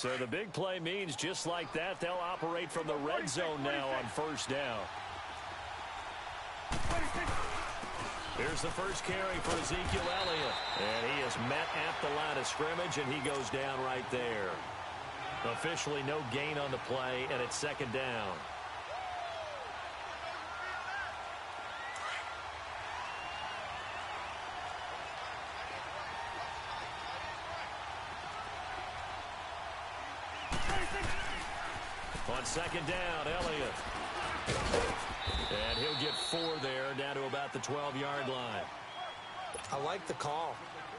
So the big play means just like that, they'll operate from the red zone now on first down. Here's the first carry for Ezekiel Elliott. And he is met at the line of scrimmage, and he goes down right there. Officially no gain on the play, and it's second down. On second down, Elliott. And he'll get 4 there, down to about the 12-yard line. I like the call.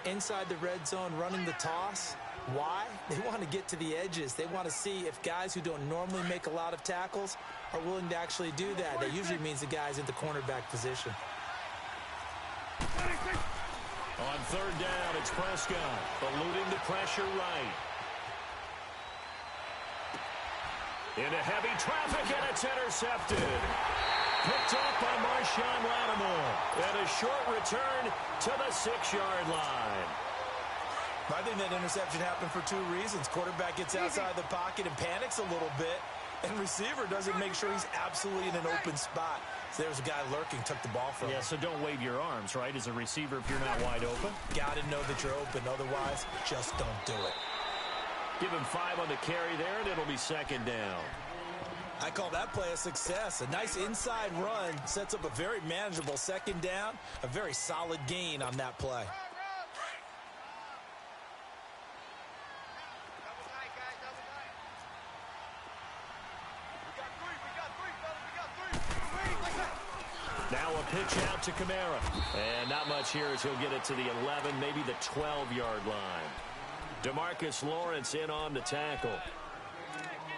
Inside the red zone, running the toss. Why? They want to get to the edges. They want to see if guys who don't normally make a lot of tackles are willing to actually do that. That usually means the guy's in the cornerback position. On third down, it's Prescott, eluding the pressure right. Into heavy traffic, and it's intercepted. Picked up by Marshawn Lattimore. And a short return to the 6-yard line. I think that interception happened for 2 reasons. Quarterback gets outside the pocket and panics a little bit, and receiver doesn't make sure he's absolutely in an open spot. So there's a guy lurking, took the ball from him. Yeah, so don't wave your arms, right, as a receiver if you're not wide open. Got to know that you're open. Otherwise, just don't do it. Give him 5 on the carry there, and it'll be second down. I call that play a success. A nice inside run sets up a very manageable second down. A very solid gain on that play. Now a pitch out to Kamara. And not much here as he'll get it to the 11, maybe the 12-yard line. DeMarcus Lawrence in on the tackle.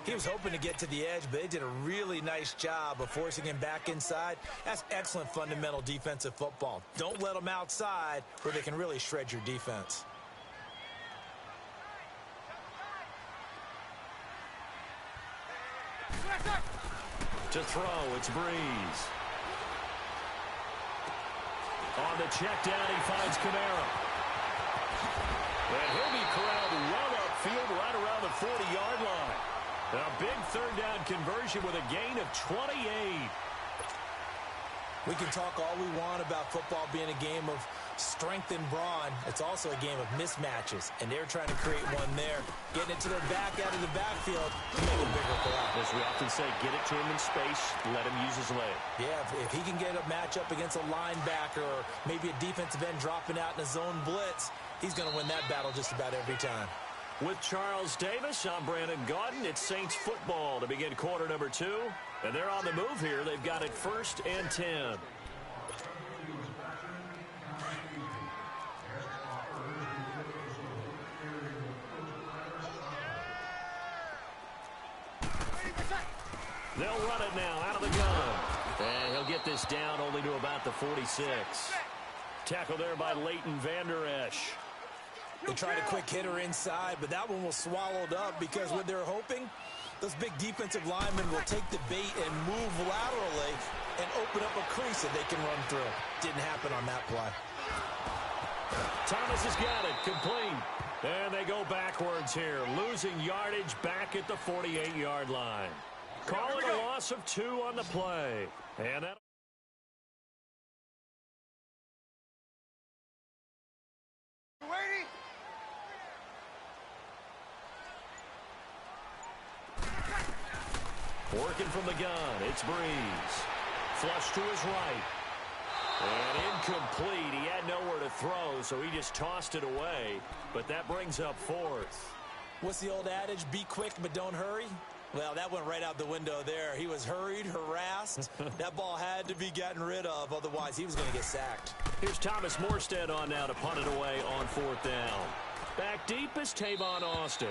He was hoping to get to the edge, but they did a really nice job of forcing him back inside. That's excellent fundamental defensive football. Don't let them outside where they can really shred your defense. To throw, it's Breeze. On the check down, he finds Kamara. And he'll be corralled well upfield right around the 40-yard line. A big third down conversion with a gain of 28. We can talk all we want about football being a game of strength and brawn. It's also a game of mismatches, and they're trying to create one there, getting it to their back out of the backfield to make a bigger play. As we often say, get it to him in space, let him use his leg. Yeah, if he can get a matchup against a linebacker or maybe a defensive end dropping out in a zone blitz, he's going to win that battle just about every time. With Charles Davis, I'm Brandon Gaudin. It's Saints football to begin quarter number 2. And they're on the move here. They've got it 1st and 10. They'll run it now out of the gun. And he'll get this down only to about the 46. Tackle there by Leighton Vander Esch. They tried a quick hitter inside, but that one was swallowed up because what they're hoping, those big defensive linemen will take the bait and move laterally and open up a crease that they can run through. Didn't happen on that play. Thomas has got it, complete. And they go backwards here, losing yardage back at the 48-yard line. Calling a loss of 2 on the play. And that working from the gun, it's Breeze. Flush to his right. And incomplete. He had nowhere to throw, so he just tossed it away. But that brings up 4th. What's the old adage? Be quick, but don't hurry. Well, that went right out the window there. He was hurried, harassed. That ball had to be gotten rid of, otherwise he was going to get sacked. Here's Thomas Morstead on now to punt it away on 4th down. Back deep is Tavon Austin.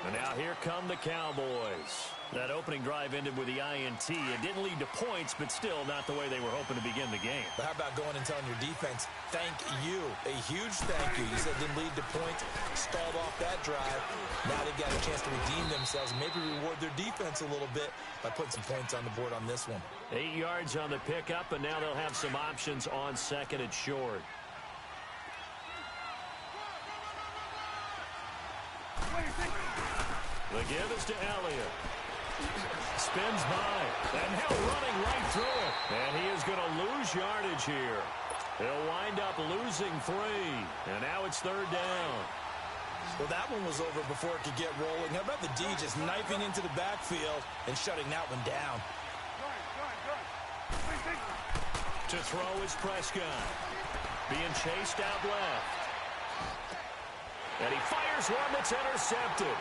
And now here come the Cowboys. That opening drive ended with the INT. It didn't lead to points, but still not the way they were hoping to begin the game. But how about going and telling your defense, thank you, a huge thank you. You said it didn't lead to points, stalled off that drive. Now they've got a chance to redeem themselves, maybe reward their defense a little bit by putting some points on the board on this one. 8 yards on the pickup, and now they'll have some options on 2nd and short. The give is to Elliott. Spins by. And now running right through it. And he is going to lose yardage here. He'll wind up losing 3. And now it's third down. Well, that one was over before it could get rolling. How about the D just knifing into the backfield and shutting that one down? To throw is Prescott. Being chased out left. And he fires one that's intercepted.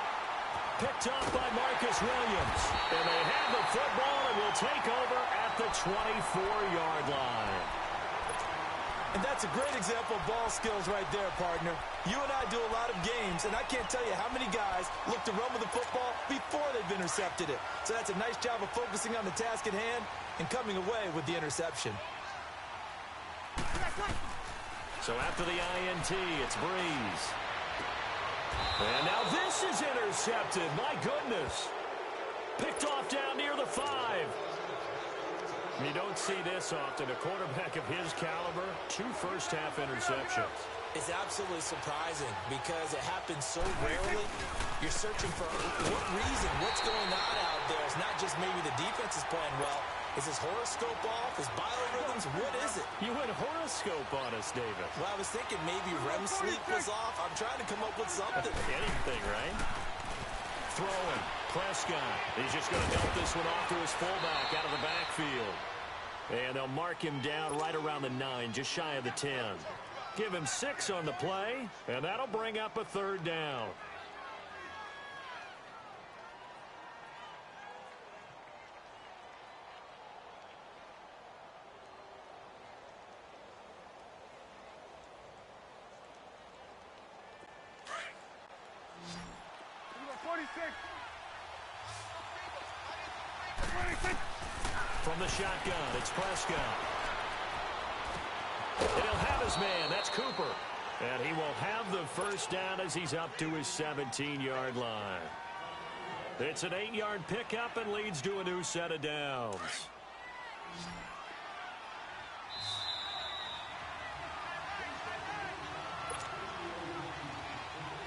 Picked off by Marcus Williams. And they have the football and will take over at the 24-yard line. And that's a great example of ball skills right there, partner. You and I do a lot of games, and I can't tell you how many guys look to run with the football before they've intercepted it. So that's a nice job of focusing on the task at hand and coming away with the interception. So after the INT, it's Breeze. And now this is intercepted. My goodness. Picked off down near the 5. You don't see this often. A quarterback of his caliber, 2 first-half interceptions. It's absolutely surprising because it happens so rarely. You're searching for what reason, what's going on out there. It's not just maybe the defense is playing well. Is his horoscope off? His biorhythms? What is it? You went horoscope on us, David. Well, I was thinking maybe REM sleep was off. I'm trying to come up with something. Anything, right? Throwing. Prescott. He's just going to dump this one off to his fullback out of the backfield. And they'll mark him down right around the 9, just shy of the 10. Give him 6 on the play, and that'll bring up a third down. From the shotgun, it's Prescott. And he'll have his man. That's Cooper. And he will have the first down as he's up to his 17-yard line. It's an 8-yard pickup and leads to a new set of downs.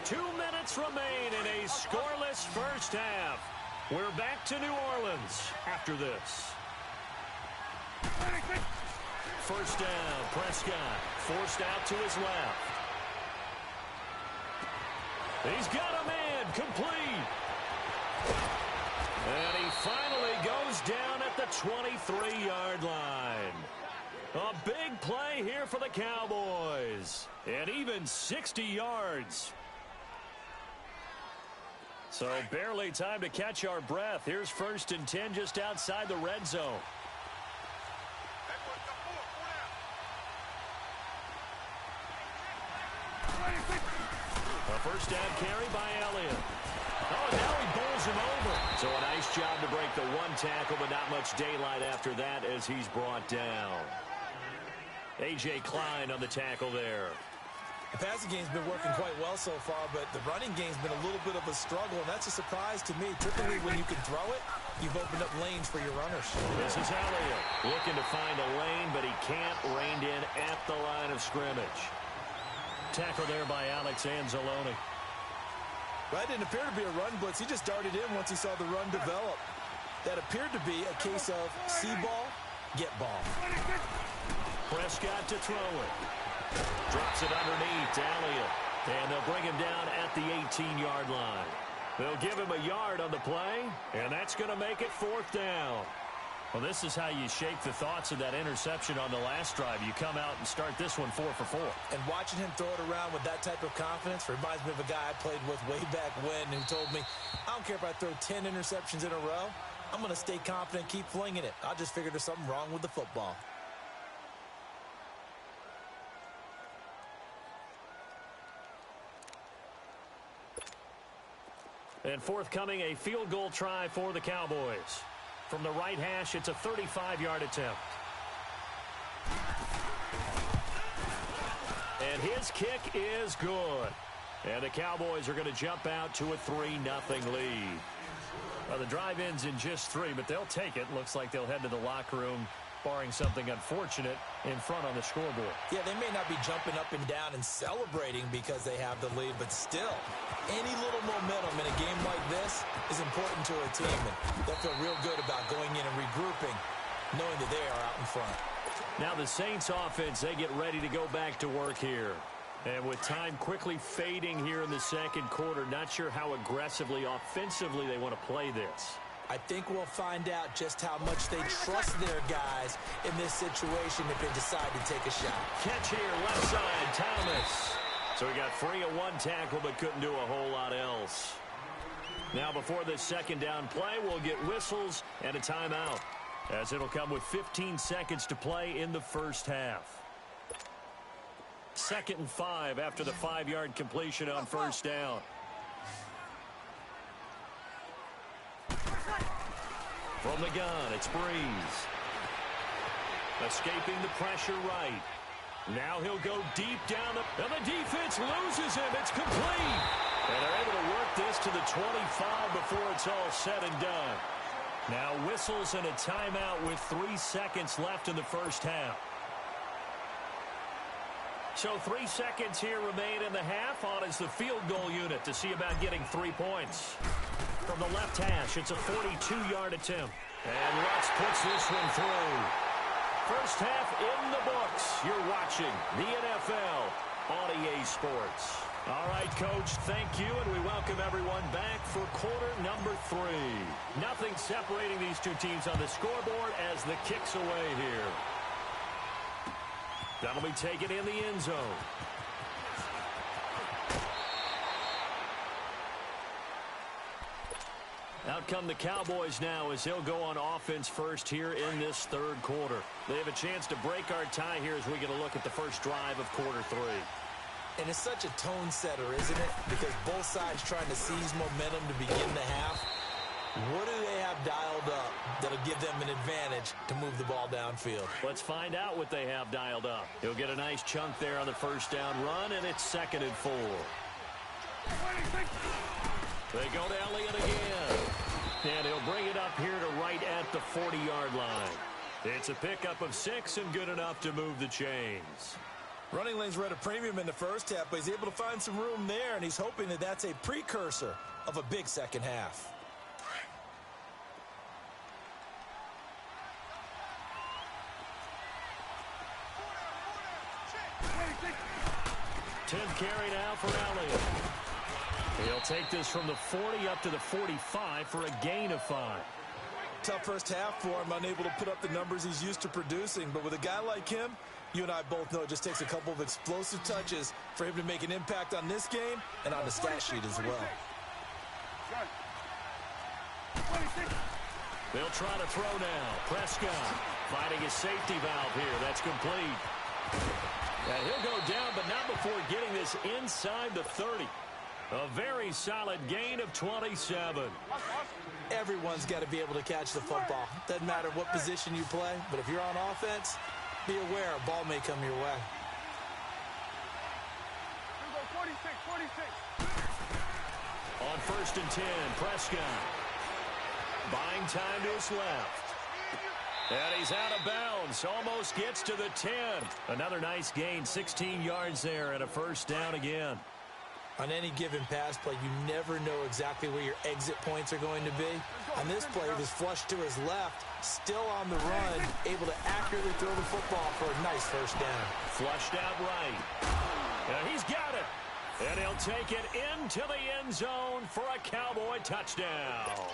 Two minutes remain in a scoreless first half. We're back to New Orleans after this. First down, Prescott forced out to his left. He's got a man, complete. And he finally goes down at the 23-yard line. A big play here for the Cowboys. And even 60 yards. So barely time to catch our breath. Here's 1st and 10 just outside the red zone. A first down carry by Elliott. Oh, now he bowls him over. So a nice job to break the 1 tackle, but not much daylight after that as he's brought down. A.J. Klein on the tackle there. The passing game's been working quite well so far, but the running game's been a little bit of a struggle, and that's a surprise to me. Typically, when you can throw it, you've opened up lanes for your runners. This is Elliott looking to find a lane, but he can't rein in at the line of scrimmage. Tackle there by Alex Anzalone. That didn't appear to be a run blitz. He just darted in once he saw the run develop. That appeared to be a case of see ball, get ball. Prescott to throw it. Drops it underneath to Elliott. And they'll bring him down at the 18-yard line. They'll give him a yard on the play, and that's going to make it 4th down. Well, this is how you shake the thoughts of that interception on the last drive. You come out and start this one 4 for 4. And watching him throw it around with that type of confidence reminds me of a guy I played with way back when who told me, I don't care if I throw 10 interceptions in a row. I'm going to stay confident, keep flinging it. I just figured there's something wrong with the football. And forthcoming, a field goal try for the Cowboys. From the right hash, it's a 35-yard attempt. And his kick is good. And the Cowboys are going to jump out to a 3-0 lead. Well, the drive ends in just 3, but they'll take it. Looks like they'll head to the locker room barring something unfortunate in front on the scoreboard. Yeah, they may not be jumping up and down and celebrating because they have the lead, but still, any little momentum in a game like this is important to a team, and they'll feel real good about going in and regrouping, knowing that they are out in front. Now the Saints offense, they get ready to go back to work here. And with time quickly fading here in the second quarter, not sure how aggressively, offensively they want to play this. I think we'll find out just how much they trust their guys in this situation if they decide to take a shot. Catch here, left side, Thomas. So he got free of one tackle but couldn't do a whole lot else. Now before this second down play, we'll get whistles and a timeout, as it'll come with 15 seconds to play in the first half. 2nd and 5 after the 5-yard completion on first down. From the gun, it's Breeze. Escaping the pressure right. Now he'll go deep down, and the defense loses him. It's complete. And they're able to work this to the 25 before it's all said and done. Now whistles and a timeout with 3 seconds left in the first half. So 3 seconds here remain in the half. On is the field goal unit to see about getting 3 points. From the left hash, it's a 42-yard attempt. And Lutz puts this one through. First half in the books. You're watching the NFL on EA Sports. All right, Coach, thank you, and we welcome everyone back for quarter number 3. Nothing separating these two teams on the scoreboard as the kick's away here. That'll be taken in the end zone. Out come the Cowboys now as they'll go on offense first here in this third quarter. They have a chance to break our tie here as we get a look at the first drive of quarter 3. And it's such a tone setter, isn't it? Because both sides trying to seize momentum to begin the half. What do they have dialed up that'll give them an advantage to move the ball downfield? Let's find out what they have dialed up. He'll get a nice chunk there on the first down run, and it's 2nd and 4. They go to Elliott again. And he'll bring it up here to right at the 40-yard line. It's a pickup of 6 and good enough to move the chains. Running lanes were at a premium in the first half, but he's able to find some room there, and he's hoping that that's a precursor of a big second half. 10th carry now for Elliott. He'll take this from the 40 up to the 45 for a gain of 5. Tough first half for him, unable to put up the numbers he's used to producing. But with a guy like him, you and I both know it just takes a couple of explosive touches for him to make an impact on this game and on the stat sheet as well. They'll try to throw now. Prescott finding his safety valve here. That's complete. And he'll go down, but not before getting this inside the 30. A very solid gain of 27. Everyone's got to be able to catch the football. Doesn't matter what position you play, but if you're on offense, be aware a ball may come your way. 46. On 1st and 10, Prescott buying time to his left. And he's out of bounds. Almost gets to the 10. Another nice gain, 16 yards there, and a first down again. On any given pass play, you never know exactly where your exit points are going to be. On this play, he was flushed to his left, still on the run, able to accurately throw the football for a nice first down. Flushed out right. And he's got it. And he'll take it into the end zone for a Cowboy touchdown.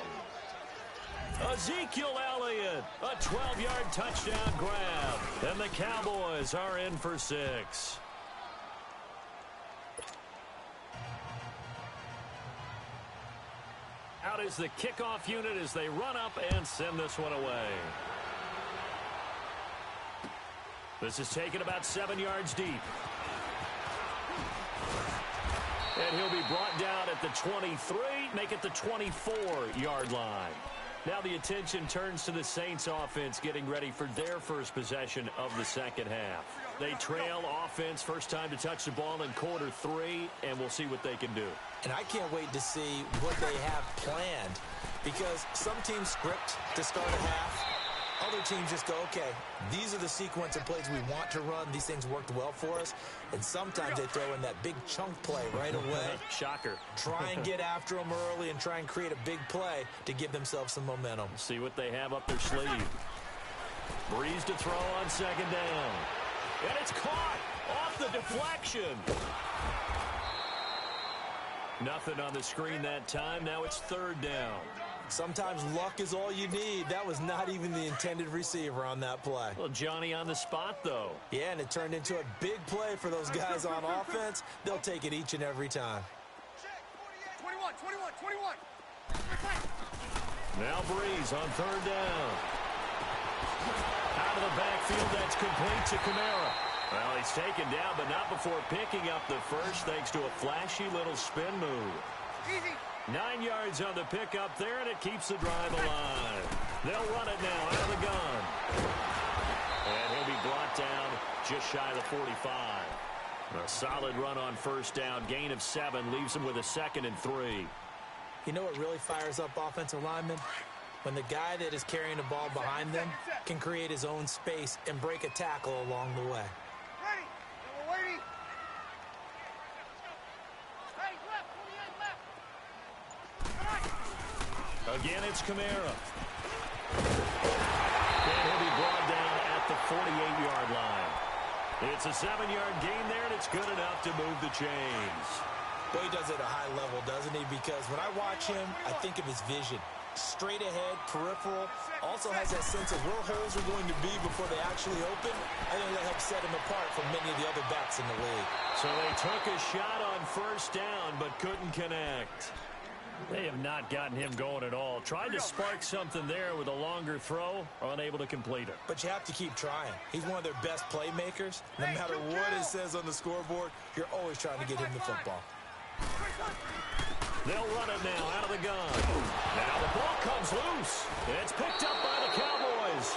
Ezekiel Elliott, a 12-yard touchdown grab. And the Cowboys are in for 6. Out is the kickoff unit as they run up and send this one away. This is taken about 7 yards deep. And he'll be brought down at the 23, make it the 24-yard line. Now the attention turns to the Saints offense getting ready for their first possession of the second half. They trail offense, first time to touch the ball in quarter 3, and we'll see what they can do. And I can't wait to see what they have planned, because some teams script to start a half. other teams just go, okay, these are the sequence of plays we want to run. These things worked well for us. And sometimes they throw in that big chunk play right away. Shocker. Try and get after them early and try and create a big play to give themselves some momentum. See what they have up their sleeve. Breeze to throw on second down. And it's caught off the deflection. Nothing on the screen that time. Now it's third down. Sometimes luck is all you need. That was not even the intended receiver on that play. Well, Johnny on the spot, though. Yeah, and it turned into a big play for those guys on offense. They'll take it each and every time. 21, 21, 21. Now Breeze on third down. Out of the backfield, that's complete to Kamara. Well, he's taken down, but not before picking up the first, thanks to a flashy little spin move. Easy. 9 yards on the pickup there, and it keeps the drive alive. They'll run it now out of the gun. And he'll be brought down just shy of the 45. A solid run on first down. Gain of 7 leaves him with a 2nd and 3. You know what really fires up offensive linemen? When the guy that is carrying the ball behind them can create his own space and break a tackle along the way. Ready. We're waiting. Hey, left. 28 left. Again, it's Kamara. And he'll be brought down at the 48-yard line. It's a 7-yard gain there, and it's good enough to move the chains. Boy, he does it at a high level, doesn't he? Because when I watch him, I think of his vision. Straight ahead, peripheral, also has that sense of where holes are going to be before they actually open. I think that helps set him apart from many of the other backs in the league. So they took a shot on first down, but couldn't connect. They have not gotten him going at all. Tried to spark something there with a longer throw, unable to complete it. But you have to keep trying. He's one of their best playmakers. No matter what it says on the scoreboard, you're always trying to get him the football. They'll run it now out of the gun. Now the ball comes loose. It's picked up by the Cowboys.